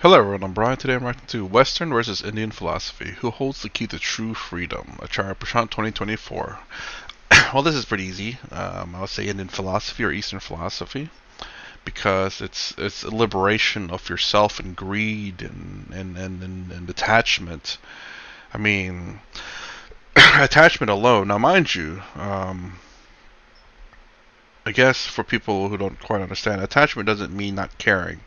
Hello everyone, I'm Brian. Today I'm writing to Western versus Indian philosophy. Who holds the key to true freedom? Acharya 2024. Well, this is pretty easy. I would say Indian philosophy or Eastern philosophy because it's a liberation of yourself and greed and attachment. I mean, attachment alone. Now, mind you, I guess for people who don't quite understand, attachment doesn't mean not caring.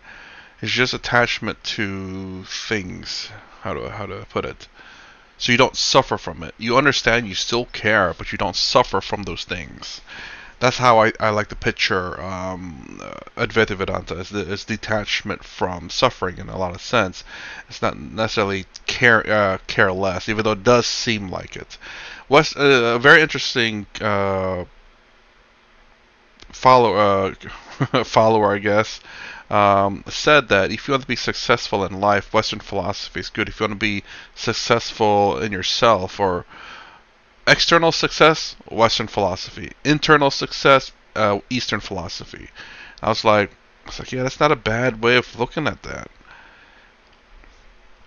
It's just attachment to things. How to put it? So you don't suffer from it. You understand, you still care, but you don't suffer from those things. That's how I like to picture Advaita Vedanta as detachment from suffering in a lot of sense. It's not necessarily careless, even though it does seem like it. A very interesting follower, I guess, said that if you want to be successful in life, Western philosophy is good. If you want to be successful in yourself or external success, Western philosophy. Internal success, Eastern philosophy. I was like, yeah, that's not a bad way of looking at that.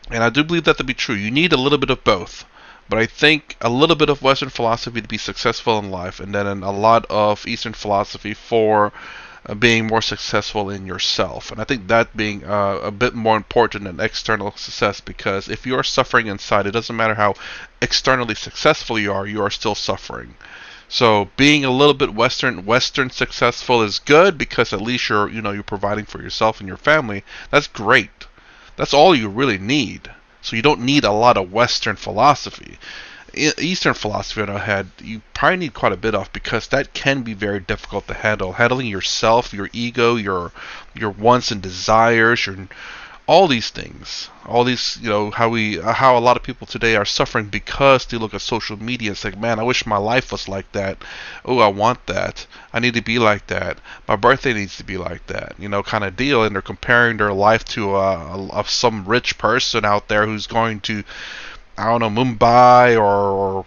And I do believe that to be true. You need a little bit of both. But I think a little bit of Western philosophy to be successful in life, and then a lot of Eastern philosophy for being more successful in yourself. And I think that being a bit more important than external success, because if you are suffering inside, it doesn't matter how externally successful you are still suffering. So being a little bit Western successful is good because at least you're providing for yourself and your family. That's great. That's all you really need. So you don't need a lot of Western philosophy. Eastern philosophy, on the other hand, you probably need quite a bit of because that can be very difficult to handle. Handling yourself, your ego, your wants and desires, your all these things, all these, how a lot of people today are suffering because they look at social media and say, man, I wish my life was like that. Oh, I want that. I need to be like that. My birthday needs to be like that, kind of deal. And they're comparing their life to some rich person out there who's going to, I don't know, Mumbai or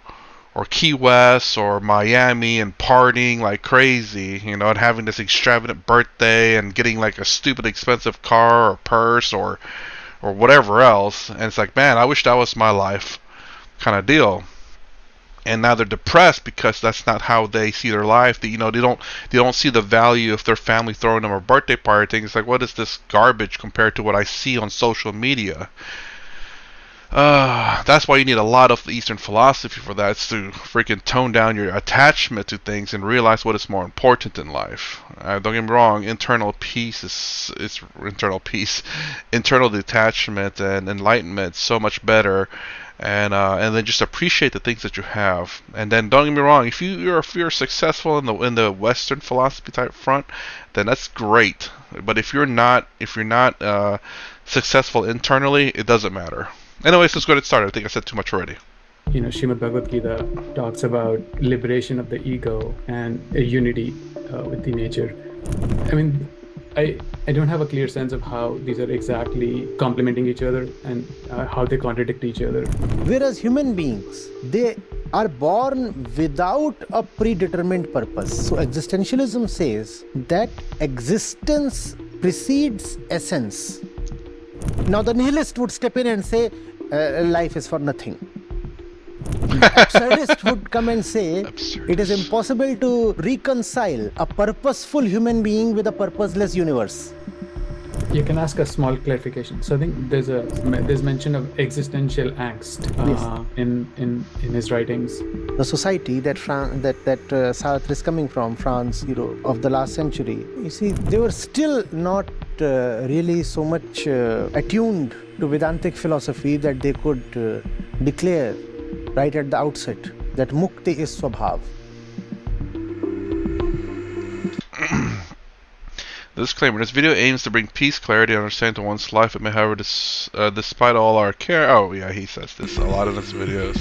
Key West or Miami and partying like crazy, and having this extravagant birthday and getting like a stupid expensive car or purse or whatever else. And it's like, man, I wish that was my life, kind of deal. And now they're depressed because that's not how they see their life. They don't see the value of their family throwing them a birthday party. It's like, what is this garbage compared to what I see on social media? That's why you need a lot of Eastern philosophy for that. It's to freaking tone down your attachment to things and realize what is more important in life. Don't get me wrong, internal peace is internal peace, internal detachment and enlightenment so much better. And then just appreciate the things that you have. And then don't get me wrong, if you're successful in the Western philosophy type front, then that's great. But if you're not successful internally, it doesn't matter. Anyways, let's get started. I think I said too much already. Srimad Bhagavad Gita talks about liberation of the ego and a unity with the nature. I mean, I don't have a clear sense of how these are exactly complementing each other and how they contradict each other. Whereas human beings, they are born without a predetermined purpose. So existentialism says that existence precedes essence. Now the nihilist would step in and say, life is for nothing. The absurdist would come and say, it is impossible to reconcile a purposeful human being with a purposeless universe. You can ask a small clarification. So I think there's mention of existential angst in his writings. The society that Sartre is coming from, France, of the last century, you see, they were still not really so much attuned to Vedantic philosophy that they could declare right at the outset that mukti is swabhav. Disclaimer: this video aims to bring peace, clarity, and understanding to one's life. It may, however, despite all our care... Oh, yeah, he says this a lot in his videos.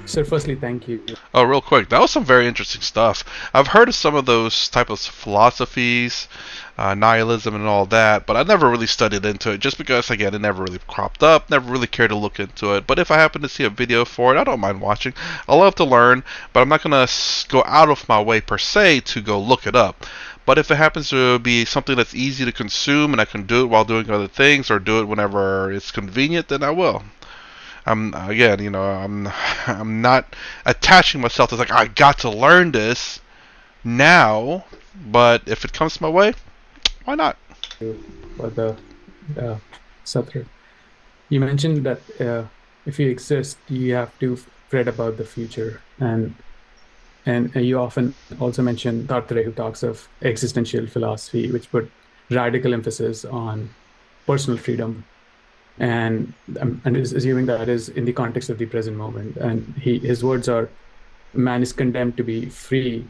Sir, firstly, thank you. Oh, real quick, that was some very interesting stuff. I've heard of some of those type of philosophies, nihilism and all that, but I never really studied into it just because, again, it never really cropped up, never really cared to look into it. But if I happen to see a video for it, I don't mind watching. I love to learn, but I'm not going to go out of my way per se to go look it up. But if it happens to be something that's easy to consume and I can do it while doing other things or do it whenever it's convenient, then I will. I'm again, I'm not attaching myself to like I got to learn this now, but if it comes my way, why not? For the Satru. You mentioned that if you exist, you have to fret about the future, and you often also mention Sartre, who talks of existential philosophy, which put radical emphasis on personal freedom, and is assuming that is in the context of the present moment. And his words are, "Man is condemned to be free,"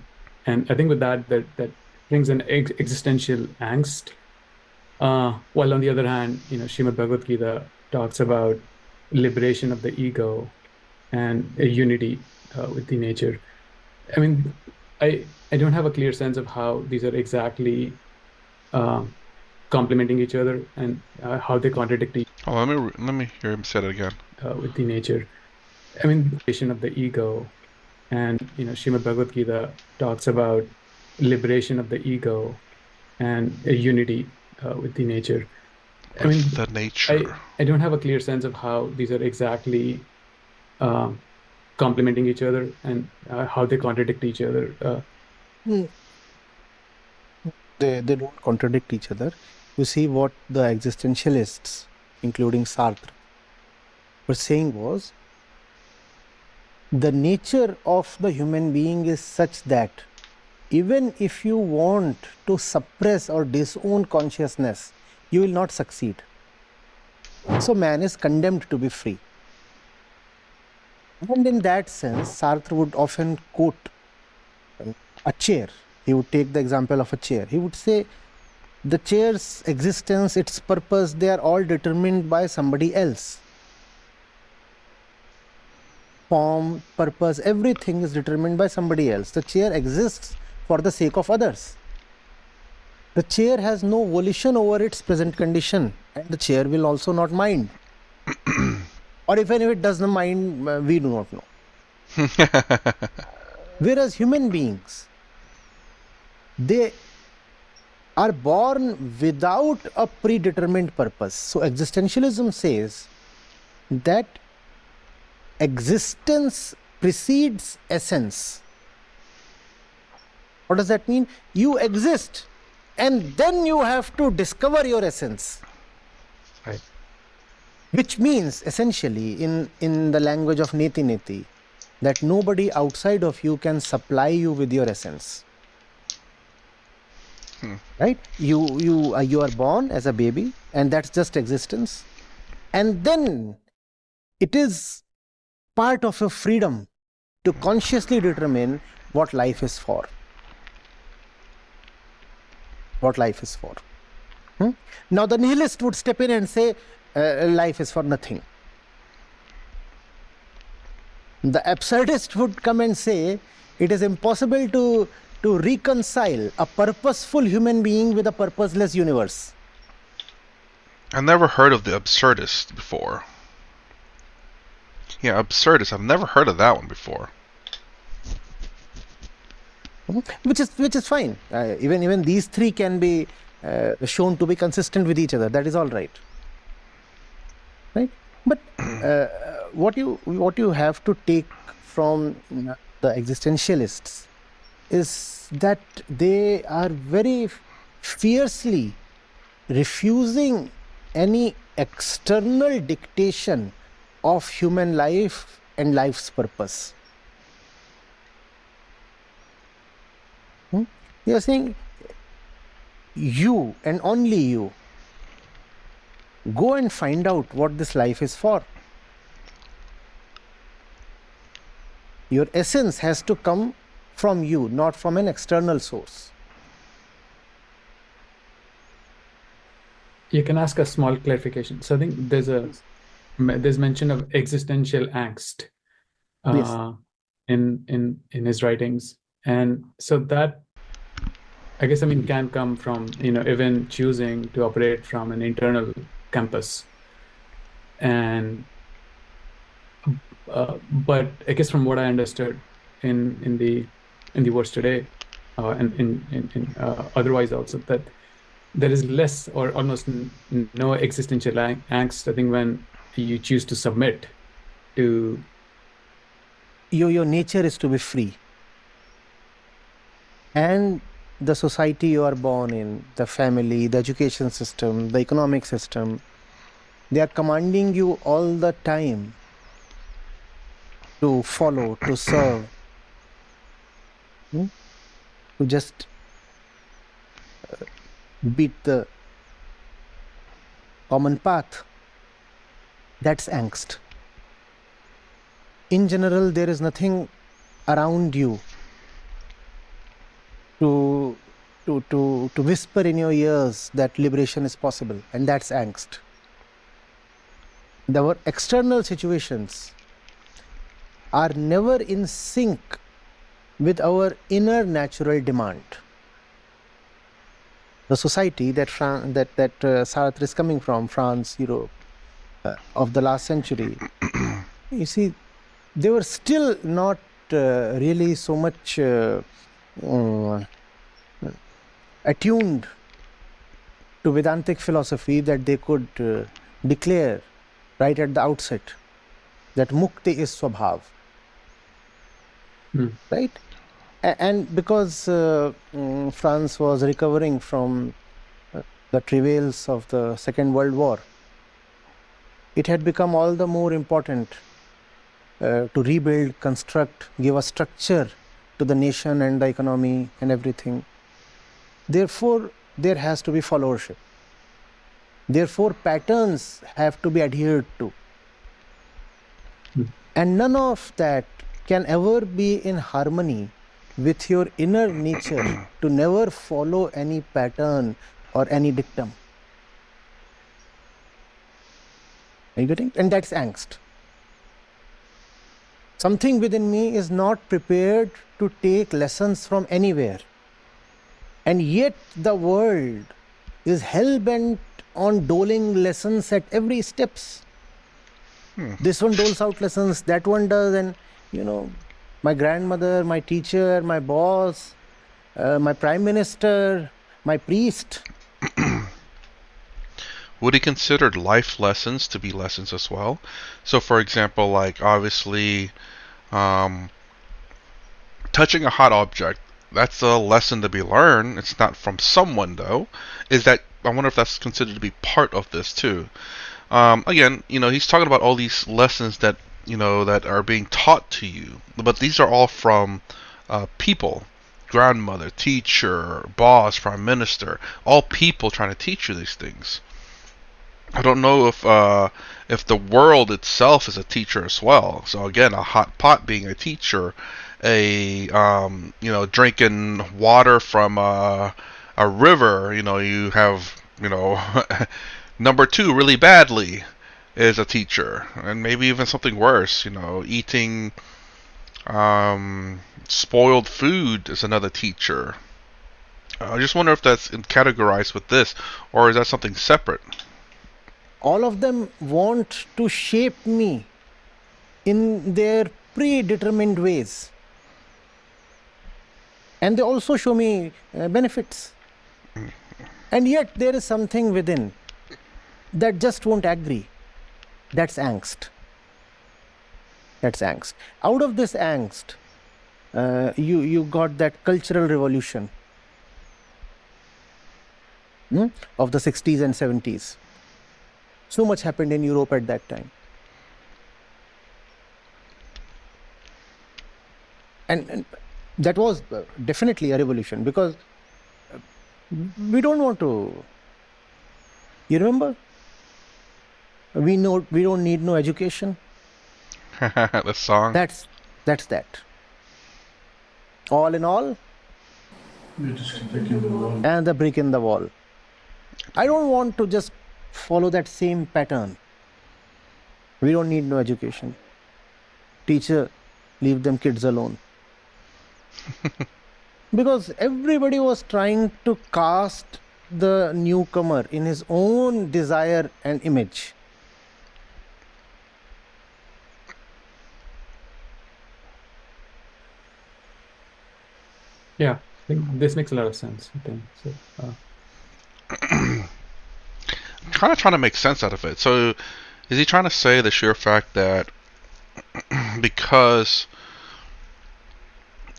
and I think with that brings an existential angst. While on the other hand, Srimad Bhagavad Gita talks about liberation of the ego and a unity with the nature. I mean, I don't have a clear sense of how these are exactly uh, complementing each other and how they contradict each Oh, let me hear him say it again. with the nature. I mean, liberation of the ego, and Srimad Bhagavad Gita talks about liberation of the ego and a unity with the nature. I mean, With the nature. I don't have a clear sense of how these are exactly complementing each other and how they contradict each other. They don't contradict each other. You see, what the existentialists, including Sartre, were saying was the nature of the human being is such that even if you want to suppress or disown consciousness, you will not succeed. So man is condemned to be free. And in that sense, Sartre would often quote a chair. He would take the example of a chair. He would say, the chair's existence, its purpose, they are all determined by somebody else. Form, purpose, everything is determined by somebody else. The chair exists for the sake of others. The chair has no volition over its present condition, and the chair will also not mind. Or even if it does not mind, we do not know. Whereas human beings, they are born without a predetermined purpose. So existentialism says that existence precedes essence. What does that mean? You exist, and then you have to discover your essence. Right. Which means, essentially, in the language of Neti Neti, that nobody outside of you can supply you with your essence. Right? You are born as a baby, and that's just existence. And then it is part of your freedom to consciously determine what life is for. What life is for. Now the nihilist would step in and say, life is for nothing. The absurdist would come and say, it is impossible to reconcile a purposeful human being with a purposeless universe. I never heard of the absurdist before. Yeah, absurdist. I've never heard of that one before. Which is fine. Even these three can be shown to be consistent with each other. That is all right. Right? But what you have to take from the existentialists is that they are very fiercely refusing any external dictation of human life and life's purpose. They are saying, you and only you go and find out what this life is for. Your essence has to come from you, not from an external source. You can ask a small clarification. So I think there's mention of existential angst. Yes. in his writings. And so that, I guess, can come from, even choosing to operate from an internal compass. And but I guess from what I understood in the words today, and in otherwise also, that there is less or almost no existential angst, I think, when you choose to submit to. Your nature is to be free. And the society you are born in, the family, the education system, the economic system, they are commanding you all the time to follow, to serve, to just beat the common path. That's angst. In general, there is nothing around you to whisper in your ears that liberation is possible, and that's angst. Our external situations are never in sync with our inner natural demand. The society that Sartre is coming from, France, Europe, of the last century, you see, they were still not really so much attuned to Vedantic philosophy that they could declare right at the outset that mukti is swabhav. Right? And because France was recovering from the travails of the Second World War, it had become all the more important to rebuild, construct, give a structure to the nation and the economy and everything. Therefore, there has to be followership. Therefore, patterns have to be adhered to. And none of that can ever be in harmony with your inner nature to never follow any pattern or any dictum. Are you getting? And that's angst. Something within me is not prepared to take lessons from anywhere. And yet the world is hell-bent on doling lessons at every steps. This one doles out lessons, that one does, and my grandmother, my teacher, my boss, my prime minister, my priest. Would he consider life lessons to be lessons as well? So, for example, like obviously, touching a hot object, that's a lesson to be learned. It's not from someone though. I wonder if that's considered to be part of this too. Again, he's talking about all these lessons that that are being taught to you, but these are all from people, grandmother, teacher, boss, prime minister, all people trying to teach you these things. I don't know if the world itself is a teacher as well. So again, a hot pot being a teacher, a drinking water from a river. You have number two really badly is a teacher, and maybe even something worse. Eating spoiled food is another teacher. I just wonder if that's categorized with this, or is that something separate? All of them want to shape me in their predetermined ways. And they also show me benefits. And yet there is something within that just won't agree. That's angst. That's angst. Out of this angst, you got that cultural revolution of the 60s and 70s. So much happened in Europe at that time. And that was definitely a revolution, because we don't want to. You remember? We don't need no education. The song. That's that. All in all, and the brick in the wall. I don't want to just follow that same pattern. We don't need no education. Teacher leave them kids alone. Because everybody was trying to cast the newcomer in his own desire and image. Yeah, I think this makes a lot of sense. I think so. I'm kind of trying to make sense out of it. So, is he trying to say the sheer fact that because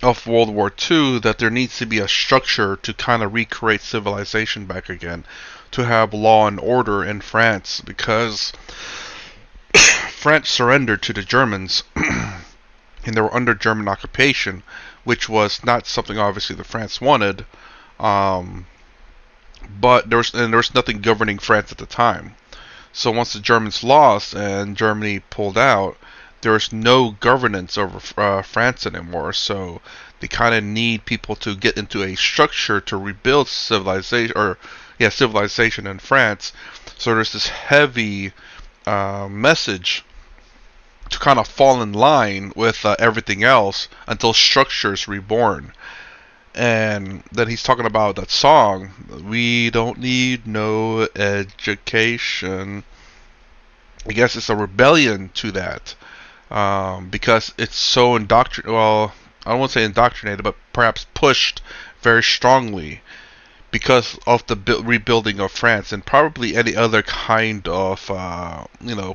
of World War II, that there needs to be a structure to kind of recreate civilization back again, to have law and order in France, because France surrendered to the Germans and they were under German occupation, which was not something obviously the France wanted. Um, but there was nothing governing France at the time. So once the Germans lost and Germany pulled out, there was no governance over France anymore. So they kind of need people to get into a structure to rebuild civilization in France. So there's this heavy message to kind of fall in line with everything else until structure is reborn. And then he's talking about that song, "We don't need no education." I guess it's a rebellion to that, because it's so indoctrinated. Well, I don't want to say indoctrinated, but perhaps pushed very strongly because of the rebuilding of France and probably any other kind of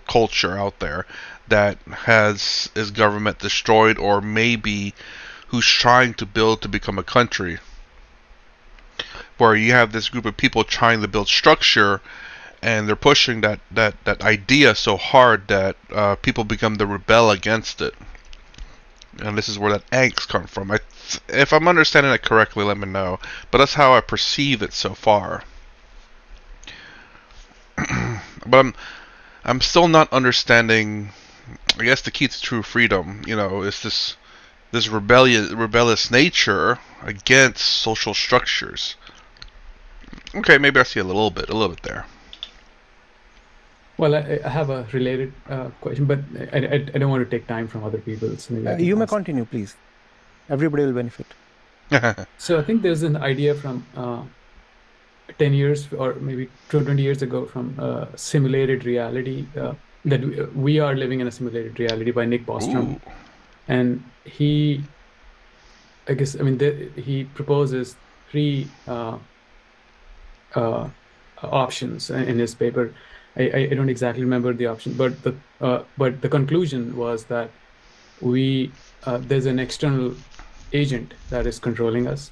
culture out there that has his government destroyed, or maybe who's trying to build to become a country, where you have this group of people trying to build structure and they're pushing that idea so hard that people become to rebel against it. And this is where that angst comes from. If I'm understanding it correctly, let me know. But that's how I perceive it so far. But I'm still not understanding. I guess the key to true freedom, is this rebellious nature against social structures. Okay, maybe I see a little bit there. Well, I have a related question, but I don't want to take time from other people. So maybe I can You may ask. continue, please. Everybody will benefit. So I think there's an idea from 10 years or maybe 20 years ago from simulated reality, that we are living in a simulated reality, by Nick Bostrom. Ooh. And he proposes three options in his paper. I don't exactly remember the option, but the conclusion was that there's an external agent that is controlling us,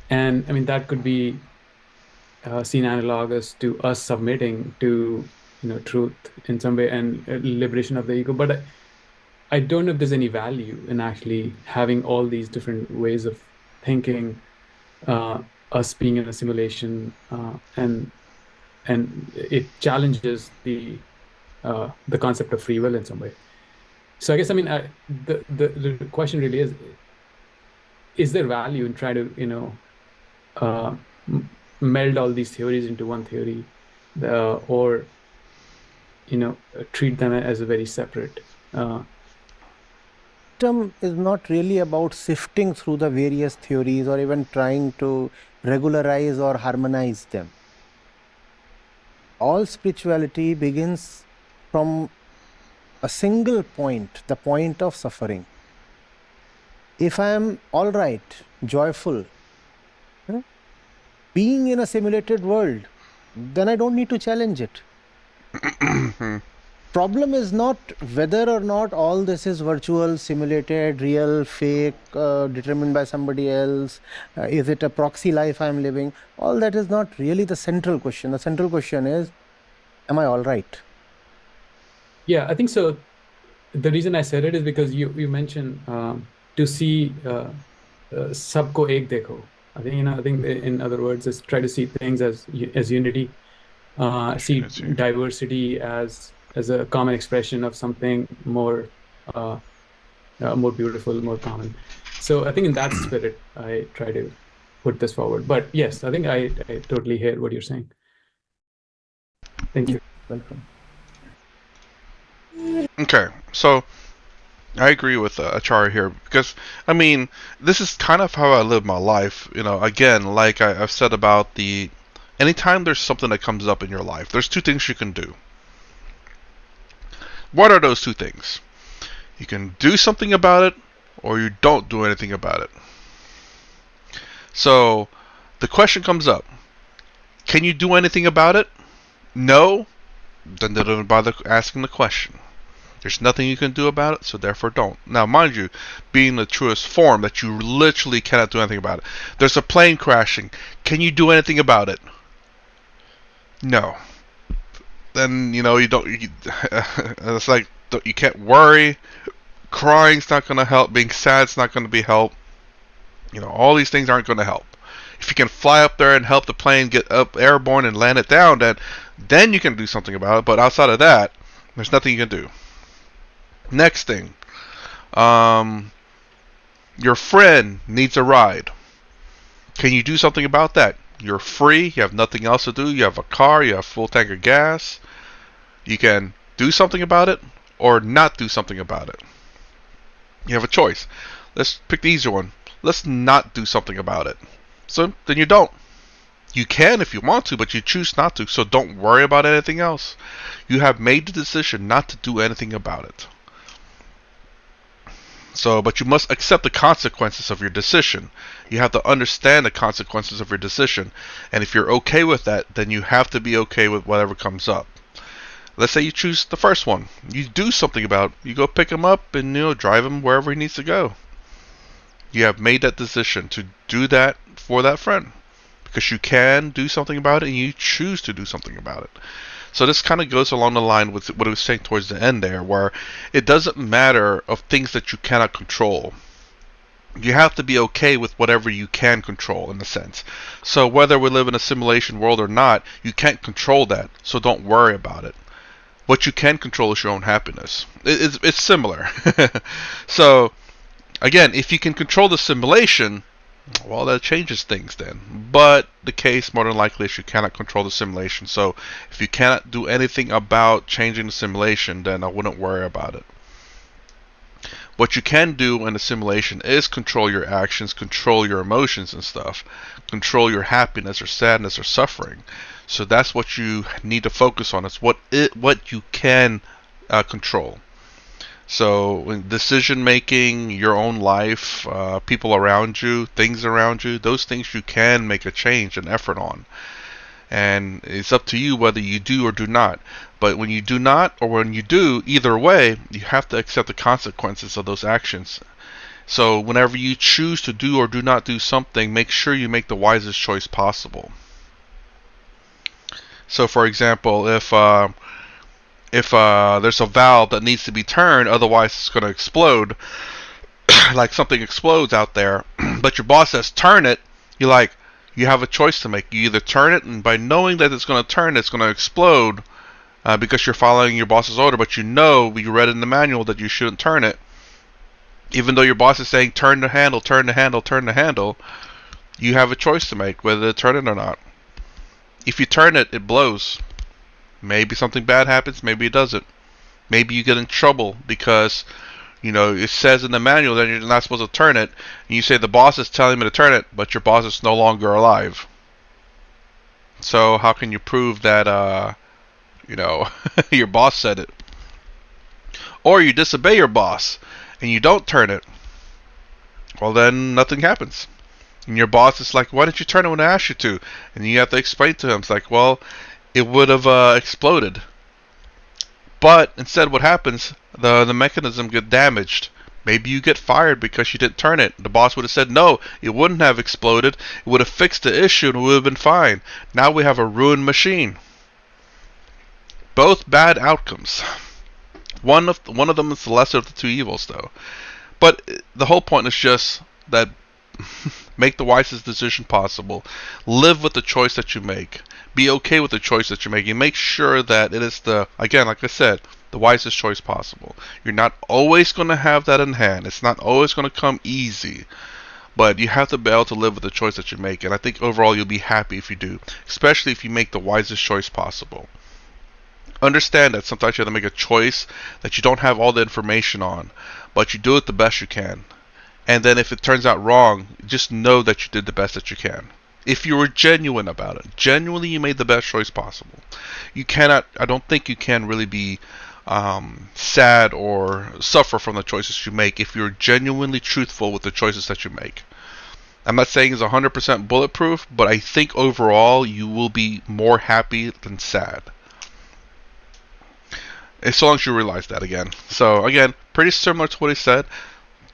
and I mean that could be seen analogous to us submitting to truth in some way, and liberation of the ego. But I don't know if there's any value in actually having all these different ways of thinking, us being in a simulation, and it challenges the concept of free will in some way. So I guess the question really is there value in trying to uh, meld all these theories into one theory, or treat them as a very separate. System is not really about sifting through the various theories or even trying to regularize or harmonize them. All spirituality begins from a single point, the point of suffering. If I am all right, joyful, being in a simulated world, then I don't need to challenge it. Problem is not whether or not all this is virtual, simulated, real, fake, determined by somebody else. Is it a proxy life I'm living? All that is not really the central question. The central question is, am I all right? Yeah, I think so. The reason I said it is because you mentioned to see sabko ek dekho. I think in other words, is try to see things as unity, see diversity as a common expression of something more more beautiful, more common. So I think in that spirit, I try to put this forward. But yes, I think I totally hear what you're saying. Thank you. Welcome. Okay, so I agree with Acharya here because I mean this is kind of how I live my life. Again, like I've said about anytime there's something that comes up in your life, there's two things you can do. What are those two things? You can do something about it, or you don't do anything about it. So the question comes up: can you do anything about it? No. Then don't bother asking the question. There's nothing you can do about it, so therefore don't. Now, mind you, being the truest form that you literally cannot do anything about it. There's a plane crashing. Can you do anything about it? No. Then you don't. It's like you can't worry. Crying's not going to help. Being sad's not going to be help. All these things aren't going to help. If you can fly up there and help the plane get up airborne and land it down, then you can do something about it. But outside of that, there's nothing you can do. Next thing, your friend needs a ride. Can you do something about that? You're free. You have nothing else to do. You have a car. You have full tank of gas. You can do something about it or not do something about it. You have a choice. Let's pick the easier one. Let's not do something about it. So then you don't. You can if you want to, but you choose not to. So don't worry about anything else. You have made the decision not to do anything about it. But you must accept the consequences of your decision. You have to understand the consequences of your decision. And if you're okay with that, then you have to be okay with whatever comes up. Let's say you choose the first one. You do something about it. You go pick him up and drive him wherever he needs to go. You have made that decision to do that for that friend. Because you can do something about it and you choose to do something about it. So this kind of goes along the line with what I was saying towards the end there, where it doesn't matter of things that you cannot control. You have to be okay with whatever you can control, in a sense. So whether we live in a simulation world or not, you can't control that, so don't worry about it. What you can control is your own happiness. It's similar. So, again, if you can control the simulation, well, that changes things then. But the case, more than likely, is you cannot control the simulation. So if you cannot do anything about changing the simulation, then I wouldn't worry about it. What you can do in the simulation is control your actions, control your emotions and stuff, control your happiness or sadness or suffering. So that's what you need to focus on. It's what you can control. So in decision making, your own life, people around you, things around you, those things you can make a change and effort on. And it's up to you whether you do or do not. But when you do not or when you do, either way, you have to accept the consequences of those actions. So whenever you choose to do or do not do something, make sure you make the wisest choice possible. So for example, if there's a valve that needs to be turned, otherwise it's going to explode, like something explodes out there, but your boss says turn it, you have a choice to make. You either turn it, and by knowing that it's going to turn, it's going to explode because you're following your boss's order, but you read in the manual that you shouldn't turn it. Even though your boss is saying turn the handle, turn the handle, turn the handle, you have a choice to make whether to turn it or not. If you turn it, it blows. Maybe something bad happens, maybe it doesn't. Maybe you get in trouble because, it says in the manual that you're not supposed to turn it, and you say the boss is telling me to turn it, but your boss is no longer alive. So how can you prove that, your boss said it? Or you disobey your boss, and you don't turn it. Well, then nothing happens. And your boss is like, why didn't you turn it when I asked you to? And you have to explain to him. It's like, well, it would have exploded. But instead what happens, the mechanism gets damaged. Maybe you get fired because you didn't turn it. The boss would have said no, it wouldn't have exploded. It would have fixed the issue and it would have been fine. Now we have a ruined machine. Both bad outcomes. One of them is the lesser of the two evils though. But the whole point is just that make the wisest decision possible. Live with the choice that you make. Be okay with the choice that you're making. Make sure that it is again, like I said, the wisest choice possible. You're not always going to have that in hand. It's not always going to come easy. But you have to be able to live with the choice that you make. And I think overall you'll be happy if you do. Especially if you make the wisest choice possible. Understand that sometimes you have to make a choice that you don't have all the information on, but you do it the best you can. And then if it turns out wrong, just know that you did the best that you can. If you were genuine about it, genuinely you made the best choice possible. You cannot, I don't think you can really be sad or suffer from the choices you make if you're genuinely truthful with the choices that you make. I'm not saying it's 100% bulletproof, but I think overall you will be more happy than sad. As long as you realize that again. So again, pretty similar to what he said.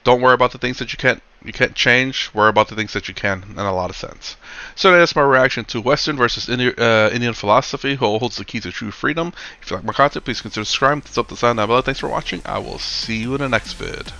Don't worry about the things that you can't change. Worry about the things that you can, in a lot of sense. So that's my reaction to Western versus Indian philosophy. Who holds the key to true freedom? If you like my content, please consider subscribing. Thumbs up the sign down below. Thanks for watching. I will see you in the next vid.